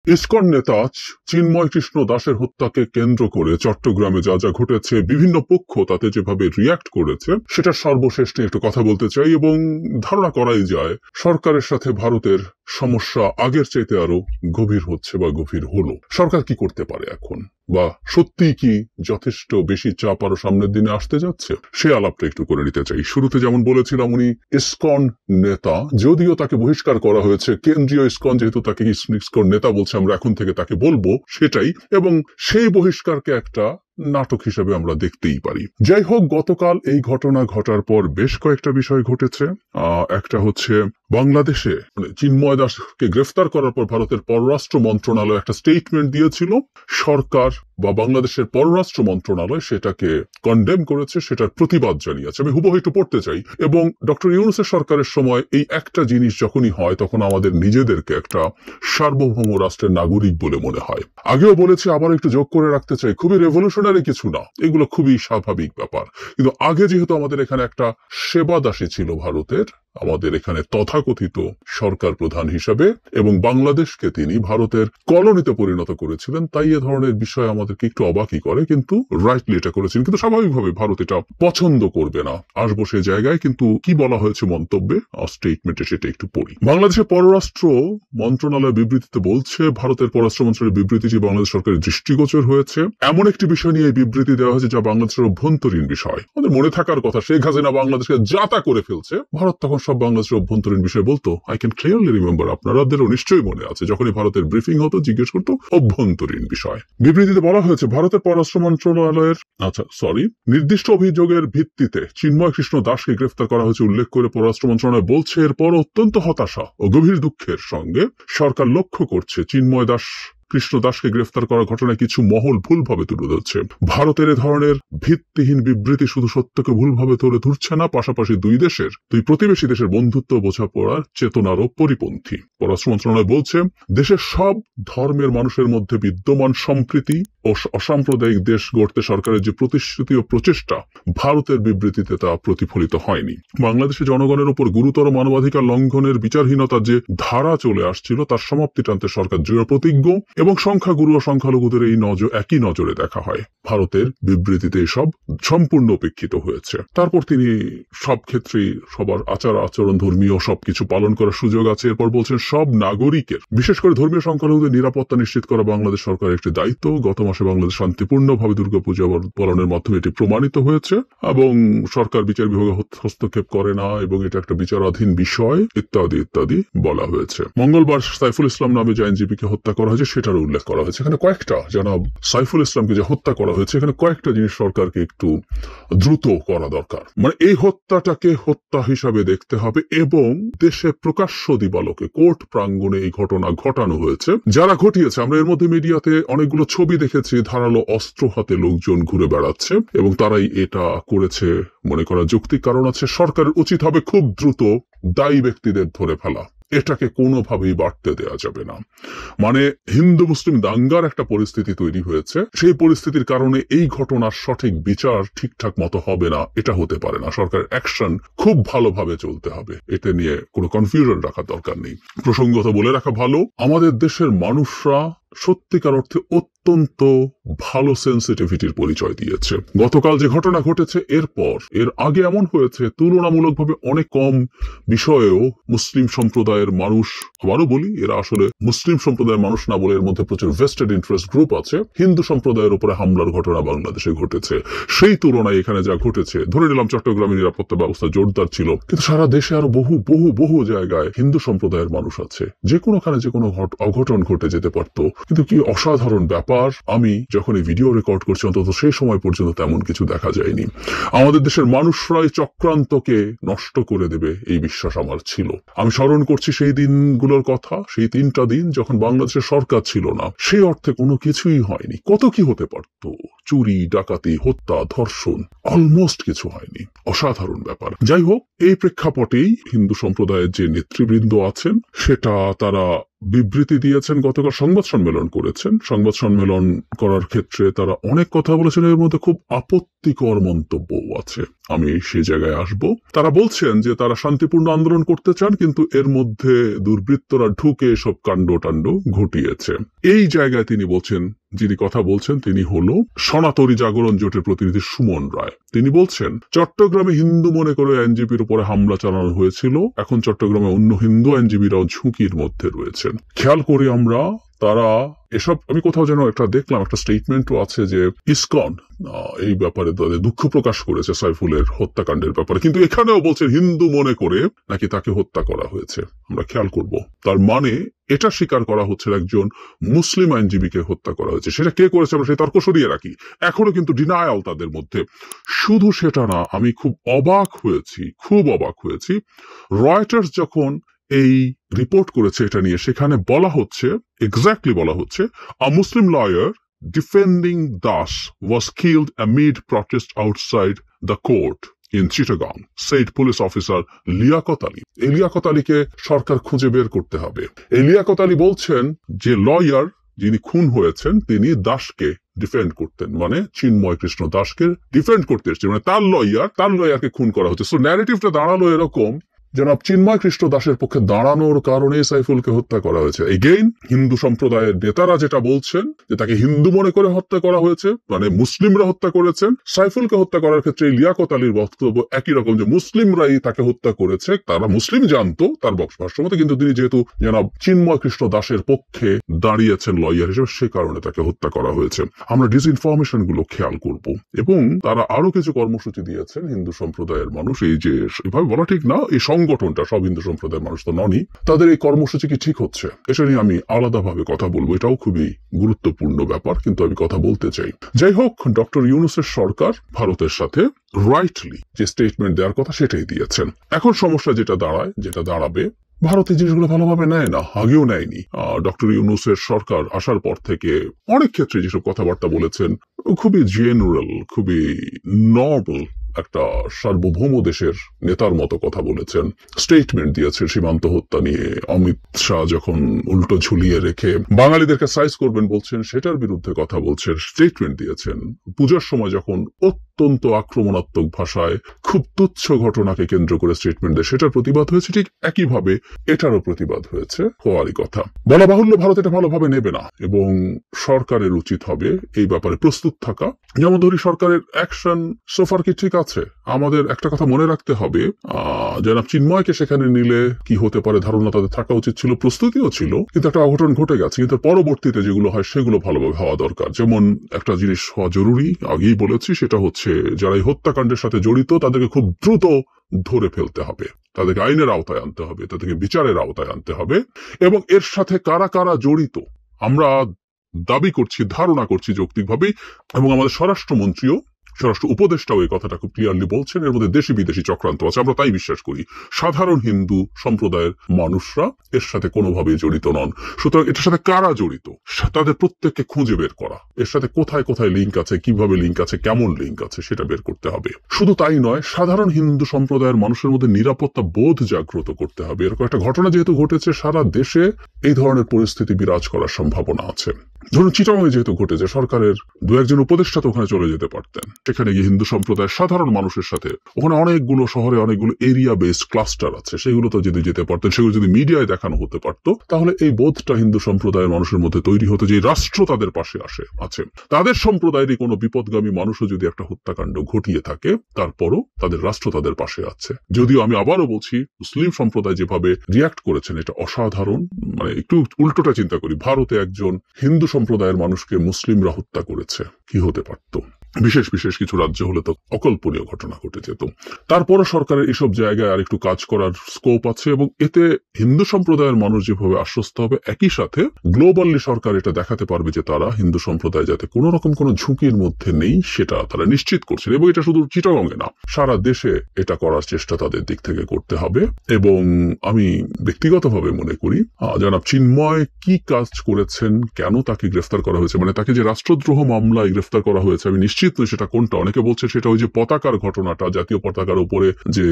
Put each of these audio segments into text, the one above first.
ISKCON নেতা চিন্ময় কৃষ্ণ দাসের হত্যাকে কেন্দ্র করে চট্টগ্রামে যা যা ঘটেছে, বিভিন্ন পক্ষ তাতে যেভাবে রিয়াক্ট করেছে, সেটা সর্বশেষ নিয়ে একটু কথা বলতে চাই। এবং ধারণা করাই যায় সরকারের সাথে ভারতের সমস্যা আগের চাইতে আরো গভীর হচ্ছে বা গভীর হলো। সরকার কি করতে পারে এখন, বা সত্যি কি যথেষ্ট বেশি চাপ আরো সামনের দিনে আসতে যাচ্ছে, সে আলাপটা একটু করে নিতে চাই। শুরুতে যেমন বলেছিলাম, উনি ইসকন নেতা, যদিও তাকে বহিষ্কার করা হয়েছে কেন্দ্রীয় ইসকন, যেহেতু তাকে ইসকন নেতা বলছে, আমরা এখন থেকে তাকে বলবো সেটাই, এবং সেই বহিষ্কারকে একটা নাটক হিসেবে আমরা দেখতেই পারি। যাই হোক, গতকাল এই ঘটনা ঘটার পর বেশ কয়েকটা বিষয় ঘটেছে। একটা হচ্ছে বাংলাদেশে চিন্ময় দাসকে গ্রেফতার করার পর ভারতের পররাষ্ট্র মন্ত্রণালয় একটা স্টেটমেন্ট দিয়েছিল। সরকার বা বাংলাদেশের পররাষ্ট্র মন্ত্রণালয় সেটাকে কন্ডেম করেছে, সেটার প্রতিবাদ জানিয়েছে। আমি হুবহু একটু পড়তে চাই। এবং ডক্টর ইউনূসের সরকারের সময় এই একটা জিনিস যখনই হয়, তখন আমাদের নিজেদেরকে একটা সার্বভৌম রাষ্ট্রের নাগরিক বলে মনে হয়। আগেও বলেছি, আবার একটু যোগ করে রাখতে চাই, খুবই রেভলিউশনারি কিছু না, এগুলো খুবই স্বাভাবিক ব্যাপার। কিন্তু আগে যেহেতু আমাদের এখানে একটা সেবাদাসী ছিল ভারতের, আমাদের এখানে তথাকথিত সরকার প্রধান হিসাবে, এবং বাংলাদেশকে তিনি ভারতের কলোনিতে পরিণত করেছিলেন, তাই এ ধরনের বিষয় আমাদেরকে একটু অবাকই করে। কিন্তু রাইটলি এটা করেছেন, কিন্তু স্বাভাবিকভাবে ভারত এটা পছন্দ করবে না। আসবো সে জায়গায়, কিন্তু কি বলা হয়েছে মন্তব্যে, স্টেটমেন্টে, সেটা একটু পড়ি। বাংলাদেশের পররাষ্ট্র মন্ত্রণালয় বিবৃতিতে বলছে, ভারতের পররাষ্ট্র মন্ত্রণালয়ের বিবৃতিটি বাংলাদেশ সরকারের দৃষ্টিগোচর হয়েছে। এমন একটি বিষয় নিয়ে এই বিবৃতি দেওয়া হয়েছে যা বাংলাদেশের অভ্যন্তরীণ বিষয়। আমাদের মনে থাকার কথা, শেখ হাসিনা বাংলাদেশকে যাতা করে ফেলছে, ভারত তখন সব বাংলাদেশের অভ্যন্তরীণ বিষয় বলতো। আই ক্যান ক্লিয়ারলি রিমেম্বার, আপনারাদেরও নিশ্চয়ই মনে আছে, যখনই ভারতের ব্রিফিং হতো জিজ্ঞেস করতো অভ্যন্তরীণ বিষয়। বিবৃতিতে বলা হয়েছে, ভারতের পররাষ্ট্র মন্ত্রণালয়ের নির্দিষ্ট অভিযোগের ভিত্তিতে চিন্ময় কৃষ্ণ দাসকে গ্রেফতার করা হয়েছে উল্লেখ করে পররাষ্ট্র মন্ত্রণালয় বলছে, এরপর অত্যন্ত হতাশা ও গভীর দুঃখের সঙ্গে সরকার লক্ষ্য করছে চিন্ময় কৃষ্ণ দাসকে গ্রেফতার করার ঘটনায় কিছু মহল ভুলভাবে তুলে ধরছে। ভারতের এ ধরনের ভিত্তিহীন বিবৃতি শুধু সত্যকে ভুলভাবে তুলে ধরছে না, পাশাপাশি দুই প্রতিবেশী দেশের বন্ধুত্ব বোঝাপড়ার চেতনারও পরিপন্থী। পররাষ্ট্র মন্ত্রণালয় বলছে, দেশের সব ধর্মের মানুষের মধ্যে বিদ্যমান সম্প্রীতি ও অসাম্প্রদায়িক দেশ গড়তে সরকারের যে প্রতিশ্রুতি ও প্রচেষ্টা, ভারতের বিবৃতিতে তা প্রতিফলিত হয়নি। বাংলাদেশের জনগণের উপর গুরুতর মানবাধিকার লঙ্ঘনের বিচারহীনতার যে ধারা চলে আসছিল, তার সমাপ্তি টানতে সরকার দৃঢ় প্রতিজ্ঞ, এবং সংখ্যাগুরু ও সংখ্যালঘুদের এই একই নজরে দেখা হয়। ভারতের বিবৃতিতে এসব সম্পূর্ণ উপেক্ষিত হয়েছে। তারপর তিনি সব ক্ষেত্রেই সবার আচার আচরণ, ধর্মীয় সবকিছু পালন করার সুযোগ আছে। এরপর বলছেন, সব নাগরিকের, বিশেষ করে ধর্মীয় সংখ্যালঘুদের নিরাপত্তা নিশ্চিত করা বাংলাদেশ সরকারের একটি দায়িত্ব। গত মাসে বাংলাদেশ শান্তিপূর্ণভাবে দুর্গাপূজা পালনের মাধ্যমে এটি প্রমাণিত হয়েছে, এবং সরকার বিচার বিভাগে হস্তক্ষেপ করে না, এবং এটা একটা বিচারাধীন বিষয়, ইত্যাদি ইত্যাদি বলা হয়েছে। মঙ্গলবার সাইফুল ইসলাম নামে যে আইনজীবীকে হত্যা করা হয়েছে সেটার উল্লেখ করা হয়েছে। এখানে কয়েকটা, জনাব সাইফুল ইসলামকে যে হত্যা করা হয়েছে, এখানে কয়েকটা জিনিস সরকারকে একটু দ্রুত করা দরকার। মানে এই হত্যাটাকে হত্যা হিসাবে দেখতে হবে, এবং দেশে প্রকাশ্য দিবালোকে কোর্ট প্রাঙ্গণে এই ঘটনা ঘটানো হয়েছে। যারা ঘটিয়েছে, আমরা এর মধ্যে মিডিয়াতে অনেকগুলো ছবি দেখেছি, ধারালো অস্ত্র হাতে লোকজন ঘুরে বেড়াচ্ছে, এবং তারাই এটা করেছে মনে করা যৌক্তিক কারণ আছে। সরকারের উচিত হবে খুব দ্রুত দায়ী ব্যক্তিদের ধরে ফেলা, এটাকে কোনোভাবেই বাড়তে দেওয়া যাবে না। মানে হিন্দু মুসলিম দাঙ্গার একটা পরিস্থিতি তৈরি হয়েছে, সেই পরিস্থিতির কারণে এই ঘটনার সঠিক বিচার ঠিকঠাক মতো হবে না, এটা হতে পারে না। সরকারের অ্যাকশন খুব ভালোভাবে চলতে হবে, এটা নিয়ে কোনো কনফিউশন রাখার দরকার নেই। প্রসঙ্গত বলে রাখা ভালো, আমাদের দেশের মানুষরা সত্যিকার অর্থে অত্যন্ত ভালো সেন্সিটিভিটির পরিচয় দিয়েছে। গতকাল যে ঘটনা ঘটেছে, এর আগে এমন হয়েছে, তুলনামূলকভাবে অনেক কম বিষয়েও মুসলিম সম্প্রদায়ের মানুষ, আবারও বলি, এরা আসলে মুসলিম সম্প্রদায়ের মানুষ না বলে এর মধ্যে প্রচুর ভেস্টেড ইন্টারেস্ট গ্রুপ আছে, হিন্দু সম্প্রদায়ের উপরে হামলার ঘটনা বাংলাদেশে ঘটেছে। সেই তুলনায় এখানে যা ঘটেছে, ধরে নিলাম চট্টগ্রামের নিরাপত্তা ব্যবস্থা জোরদার ছিল, কিন্তু সারা দেশে আরো বহু বহু বহু জায়গায় হিন্দু সম্প্রদায়ের মানুষ আছে, যে কোনোখানে যে কোনো অঘটন ঘটে যেতে পারতো। কিন্তু কি অসাধারণ ব্যাপার, আমি যখন এই ভিডিও রেকর্ড করছি, অন্তত সেই সময় পর্যন্ত তেমন কিছু দেখা যায়নি। আমাদের দেশের মানুষরাই চক্রান্তকে নষ্ট করে দেবে এই বিশ্বাস আমার ছিল। আমি স্মরণ করছি সেই দিনগুলোর কথা, সেই 3টা দিন যখন বাংলাদেশের সরকার ছিল না, সেই অর্থে কোনো কিছুই হয়নি। কত কি হতে পারত, চুরি, ডাকাতি, হত্যা, ধর্ষণ, অলমোস্ট কিছু হয়নি। অসাধারণ ব্যাপার। যাই হোক, এই প্রেক্ষাপটেই হিন্দু সম্প্রদায়ের যে নেতৃবৃন্দ আছেন, সেটা তারা বিবৃতি দিয়েছেন, গতকাল সংবাদ সম্মেলন করেছেন। সংবাদ সম্মেলন করার ক্ষেত্রে তারা অনেক কথা বলেছেন, এর মধ্যে খুব আপত্তিকর মন্তব্য আছে, আমি সেই জায়গায় আসব। তারা বলছেন যে তারা শান্তিপূর্ণ আন্দোলন করতে চান, কিন্তু এর মধ্যে দুর্বৃত্তরা ঢুকে সব কাণ্ড ঘটিয়েছে। এই জায়গায় তিনি বলছেন, যিনি কথা বলছেন তিনি হলো সনাতনী জাগরণ জোটের প্রতিনিধি সুমন রায়। তিনি বলছেন চট্টগ্রামে হিন্দু মনে করে আইনজীবীর উপরে হামলা চালানো হয়েছিল, এখন চট্টগ্রামে অন্য হিন্দু আইনজীবীরাও ঝুঁকির মধ্যে রয়েছেন। খেয়াল করি আমরা, তারা এসব, আমি কোথাও যেন একটা দেখলাম, একটা স্টেটমেন্টও আছে যে ইসকন এই ব্যাপারে তাদের দুঃখ প্রকাশ করেছে সাইফুলের হত্যাকাণ্ডের ব্যাপারে, কিন্তু এখানেও বলছে হিন্দু মনে করে নাকি তাকে হত্যা করা হয়েছে। আমরা খেয়াল করব, তার মানে এটা স্বীকার করা হচ্ছে একজন মুসলিম আইনজীবীকে হত্যা করা হয়েছে। সেটা কে করেছে আমরা সেই তর্ক সরিয়ে রাখি, এখনো কিন্তু ডিনায়াল তাদের মধ্যে। শুধু সেটা না, আমি খুব অবাক হয়েছি রয়টার্স যখন এই রিপোর্ট করেছে এটা নিয়ে, সেখানে এক্স্যাক্টলি বলা হচ্ছে a Muslim lawyer defending Das was killed amid protest outside the court in Chittagong, said police officer Liaqat Ali. এই লিয়াকত আলীকে সরকার খুঁজে বের করতে হবে। এই লিয়াকত আলী বলছেন যে লয়ার যিনি খুন হয়েছেন তিনি দাসকে ডিফেন্ড করতেন, মানে চিন্ময় কৃষ্ণ দাসকে ডিফেন্ড করতে এসেছেন, মানে তার লয়ারকে খুন করা হচ্ছে। সো ন্যারেটিভটা দাঁড়ালো এরকম, জনাব চিন্ময় কৃষ্ণ দাসের পক্ষে দাঁড়ানোর কারণে সাইফুলকে হত্যা করা হয়েছে। এগেইন হিন্দু সম্প্রদায়ের নেতারা যেটা বলছেন যে তাকে হিন্দু মনে করে হত্যা করা হয়েছে, মানে মুসলিমরা হত্যা করেছেন। সাইফুলকে হত্যা করার ক্ষেত্রে লিয়াকত আলীর বক্তব্য একই রকম, যে মুসলিমরাই তাকে হত্যা করেছে, তারা মুসলিম জানতো তার ভাষ্য মতে, কিন্তু তিনি যেহেতু জনাব চিন্ময় কৃষ্ণ দাসের পক্ষে দাঁড়িয়েছেন লয়ার হিসেবে, সে কারণে তাকে হত্যা করা হয়েছে। আমরা ডিসইনফরমেশন গুলো খেয়াল করব। এবং তারা আরো কিছু কর্মসূচি দিয়েছেন হিন্দু সম্প্রদায়ের মানুষ, এই যে এভাবে বলা ঠিক না, এই সংগঠনটা সব হিন্দু সম্প্রদায়ের মানুষ তো ননই, তাদের এই কর্মসূচি কি ঠিক হচ্ছে এটা নিয়ে আমি আলাদাভাবে কথা বলবো, এটাও খুবই গুরুত্বপূর্ণ ব্যাপার, কিন্তু আমি কথা বলতে চাই। যাই হোক, ডক্টর ইউনূসের সরকার ভারতের সাথে রাইটলি যে স্টেটমেন্ট দেওয়ার কথা সেটাই দিয়েছেন। এখন সমস্যা যেটা দাঁড়াবে, ভারত এই জিনিসগুলো ভালোভাবে নেয় না, আগেও নেয়নি। ডক্টর ইউনূসের সরকার আসার পর থেকে অনেক ক্ষেত্রে যেসব কথাবার্তা বলেছেন খুবই জেনারেল, খুবই নর্মাল, একটা সার্বভৌম দেশের নেতার মতো কথা বলেছেন, স্টেটমেন্ট দিয়েছে সীমান্ত হত্যা নিয়ে। অমিত শাহ যখন উল্টো ঝুলিয়ে রেখে বাঙালিদেরকে সাইজ করবেন বলছেন, সেটার বিরুদ্ধে কথা বলছেন, স্টেটমেন্ট দিয়েছেন। পূজার সময় যখন অত্যন্ত আক্রমণাত্মক ভাষায় খুব তুচ্ছ ঘটনাকে কেন্দ্র করে স্টেটমেন্ট দেয়, সেটার প্রতিবাদ হয়েছে। ঠিক একইভাবে এটারও প্রতিবাদ হয়েছে, হওয়ারই কথা। বলা বাহুল্য, ভারত এটা ভালোভাবে নেবে না এবং সরকারের উচিত হবে এই ব্যাপারে প্রস্তুত থাকা। যেমন ধরি সরকারের অ্যাকশন সোফার কি ঠিক আছে? আমাদের একটা কথা মনে রাখতে হবে, জনাব চিন্ময়কে সেখানে নিলে কি হতে পারে ধারণা তাদের থাকা উচিত ছিল, প্রস্তুতিও ছিল, কিন্তু একটা অঘটন ঘটে গেছে। কিন্তু পরবর্তীতে যেগুলো হয় সেগুলো ভালোভাবে হওয়া দরকার। যেমন একটা জিনিস হওয়া জরুরি, আগেই বলেছি, সেটা হচ্ছে যারা এই হত্যাকাণ্ডের সাথে জড়িত তাদেরকে খুব দ্রুত ধরে ফেলতে হবে, তাদেরকে আইনের আওতায় আনতে হবে, তাদেরকে বিচারের আওতায় আনতে হবে। এবং এর সাথে কারা কারা জড়িত আমরা দাবি করছি, ধারণা করছি যৌক্তিকভাবে, এবং আমাদের স্বরাষ্ট্র উপদেষ্টাও এই কথাটা খুব ক্লিয়ারলি বলছেন, এর মধ্যে দেশি বিদেশি চক্রান্ত আছে। আমরা তাই বিশ্বাস করি, সাধারণ হিন্দু সম্প্রদায়ের মানুষরা এর সাথে কোনোভাবেই জড়িত নন। সুতরাং এটার সাথে কারা জড়িত তাদের প্রত্যেককে খুঁজে বের করা, এর সাথে কোথায় কোথায় লিঙ্ক আছে, কিভাবে লিঙ্ক আছে, কেমন লিঙ্ক আছে সেটা বের করতে হবে। শুধু তাই নয়, সাধারণ হিন্দু সম্প্রদায়ের মানুষের মধ্যে নিরাপত্তা বোধ জাগ্রত করতে হবে। এরকম একটা ঘটনা যেহেতু ঘটেছে, সারা দেশে এই ধরনের পরিস্থিতি বিরাজ করার সম্ভাবনা আছে। ধরুন চিটাগংয়ে যেহেতু ঘটেছে, সরকারের দু একজন উপদেষ্টা তো ওখানে চলে যেতে পারতেন, সেখানে গিয়ে হিন্দু সম্প্রদায়ের সাধারণ মানুষের সাথে, ওখানে অনেকগুলো শহরে অনেকগুলো এরিয়া বেসড ক্লাস্টার আছে, সেগুলো তো যদি যেতে পারতেন, সেগুলো যদি মিডিয়ায় দেখানো হতে পারতো, তাহলে এই বোধটা হিন্দু সম্প্রদায়ের মানুষের মধ্যে তৈরি হতো যে রাষ্ট্র তাদের পাশে আছে। তাদের সম্প্রদায়েরই কোনো বিপদগামী মানুষও যদি একটা হত্যাকাণ্ড ঘটিয়ে থাকে, তারপরও তাদের রাষ্ট্র তাদের পাশে আছে। যদিও আমি আবারও বলছি, মুসলিম সম্প্রদায় যেভাবে রিয়াক্ট করেছেন এটা অসাধারণ। মানে একটু উল্টোটা চিন্তা করি, ভারতে একজন হিন্দু সম্প্রদায়ের মানুষকে মুসলিমরা হত্যা করেছে, কি হতে পারত? বিশেষ কিছু রাজ্য হলে তো অকল্পনীয় ঘটনা ঘটে যেত। তারপরও সরকারের এসব জায়গায় আর একটু কাজ করার স্কোপ আছে, এবং এতে হিন্দু সম্প্রদায়ের মানুষ যেভাবে আশ্বস্ত হবে, একই সাথে গ্লোবালি সরকার এটা দেখাতে পারবে যে তারা হিন্দু সম্প্রদায় যাতে কোনো রকম কোনো ঝুঁকির মধ্যে নেই সেটা তারা নিশ্চিত করছেন। এবং এটা শুধু চিটাগংয়ে না, সারা দেশে এটা করার চেষ্টা তাদের দিক থেকে করতে হবে। এবং আমি ব্যক্তিগতভাবে মনে করি, জনাব চিন্ময় কি কাজ করেছেন, কেন তাকে গ্রেফতার করা হয়েছে, মানে তাকে যে রাষ্ট্রদ্রোহ মামলায় গ্রেফতার করা হয়েছে, আমি নিশ্চিত নিশ্চিত নই সেটা কোনটা। অনেকে বলছে সেটা ওই যে পতাকার ঘটনাটা, জাতীয় পতাকার উপরে যে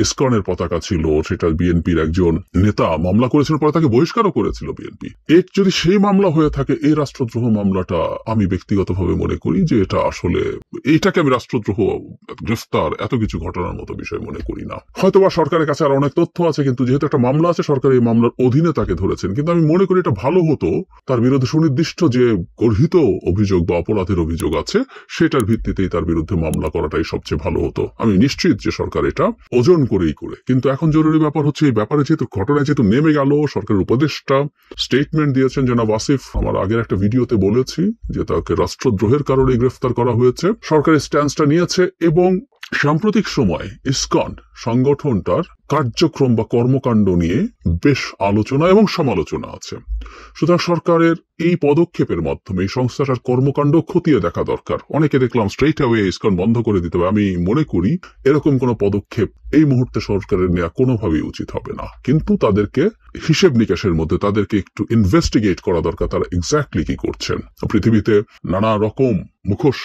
ইসকনের পতাকা ছিল, সেটা বিএনপির একজন নেতা মামলা করেছিল, পরে তাকে বহিষ্কারও করেছিল বিএনপি। এর যদি সেই মামলা হয়ে থাকে, এই রাষ্ট্রদ্রোহ মামলাটা আমি ব্যক্তিগতভাবে মনে করি যে এটা আসলে, এইটাকে আমি রাষ্ট্রদ্রোহ, গ্রেফতার, এত কিছু ঘটনার মতো বিষয় মনে করি না। হয়তোবা সরকারের কাছে আর অনেক তথ্য আছে, কিন্তু যেহেতু একটা মামলা আছে, সরকার এই মামলার অধীনে তাকে ধরেছেন। কিন্তু আমি মনে করি এটা ভালো হতো তার বিরুদ্ধে সুনির্দিষ্ট যে গর্হিত অভিযোগ বা অপরাধের অভিযোগ আছে, সেটার ভিত্তিতেই তার বিরুদ্ধে মামলা করাটাই সবচেয়ে ভালো হতো। আমি নিশ্চিত যে সরকার এটা ওজন করেই করে। কিন্তু এখন জরুরি ব্যাপার হচ্ছে, এই ব্যাপারে যেহেতু ঘটনায় যেহেতু নেমে গেল, সরকারের উপদেষ্টা স্টেটমেন্ট দিয়েছেন জনাব আসিফ, আমার আগের একটা ভিডিওতে বলেছি যে তাকে রাষ্ট্রদ্রোহের কারণে গ্রেফতার করা হয়েছে। সরকারের স্ট্যান্সটা নিয়েছে এবং সাম্প্রতিক সময় ইসকন সংগঠনটার কার্যক্রম বা কর্মকাণ্ড নিয়ে বেশ আলোচনা এবং সমালোচনা আছে। সুতরাং সরকারের এই পদক্ষেপের মাধ্যমে এই সংস্থাটার কর্মকাণ্ড খতিয়ে দেখা দরকার। অনেকে দেখলাম স্ট্রেইট অ্যাওয়ে ইসকন বন্ধ করে দিতে হবে। আমি মনে করি এরকম কোনো পদক্ষেপ এই মুহূর্তে সরকারের নেওয়া কোনোভাবেই উচিত হবে না। কিন্তু তাদেরকে হিসেব নিকাশের মধ্যে তাদেরকে একটু ইনভেস্টিগেট করা দরকার, তারা এক্স্যাক্টলি কি করছেন। পৃথিবীতে নানা রকম মুখোশ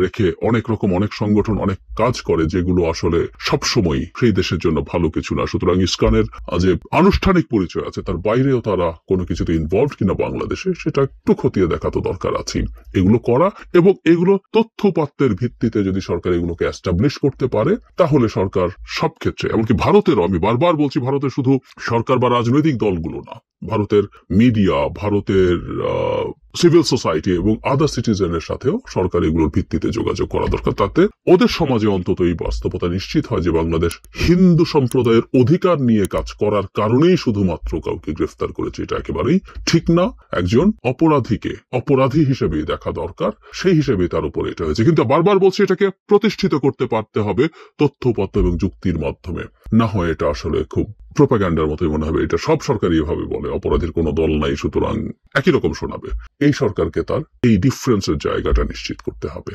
রেখে অনেক সংগঠন অনেক কাজ করে, যেগুলো আসলে সবসময় সেই দেশের জন্য ভালো কিছু না। সুতরাং ইসকনের যে আনুষ্ঠানিক পরিচয় আছে, তার বাইরেও তারা কোনো কিছুতে ইনভলভ কিনা বাংলাদেশে, সেটা একটু খতিয়ে দেখা তো দরকার আছে। এগুলো করা এবং এগুলো তথ্যপাত্রের ভিত্তিতে যদি সরকার এগুলোকে এস্টাবলিশ করতে পারে, তাহলে সরকার সব ক্ষেত্রে, এমনকি ভারতেরও, আমি বারবার বলছি, ভারতের শুধু সরকার বা রাজনৈতিক দলগুলো না, ভারতের মিডিয়া, ভারতের সিভিল সোসাইটি এবং আদার সিটিজেনের সাথেও সরকার এগুলোর ভিত্তিতে যোগাযোগ করা দরকার। তাতে ওদের সমাজে অন্তত এই বাস্তবতা নিশ্চিত হয় যে বাংলাদেশ হিন্দু সম্প্রদায়ের অধিকার নিয়ে কাজ করার কারণেই শুধুমাত্র কাউকে গ্রেফতার করেছে। এটা একেবারেই ঠিক না। একজন অপরাধীকে অপরাধী হিসেবেই দেখা দরকার, সেই হিসেবেই তার উপরে এটা হয়েছে। কিন্তু বারবার বলছে এটাকে প্রতিষ্ঠিত করতে পারতে হবে তথ্যপত্র এবং যুক্তির মাধ্যমে, না হয় এটা আসলে খুব প্রোপাগান্ডার মতোই মনে হবে। এটা সব সরকারই এভাবে বলে, অপরাধীর কোনো দল নাই, সুতরাং একই রকম শোনাবে। এই সরকারকে তার এই ডিফারেন্সের জায়গাটা নিশ্চিত করতে হবে।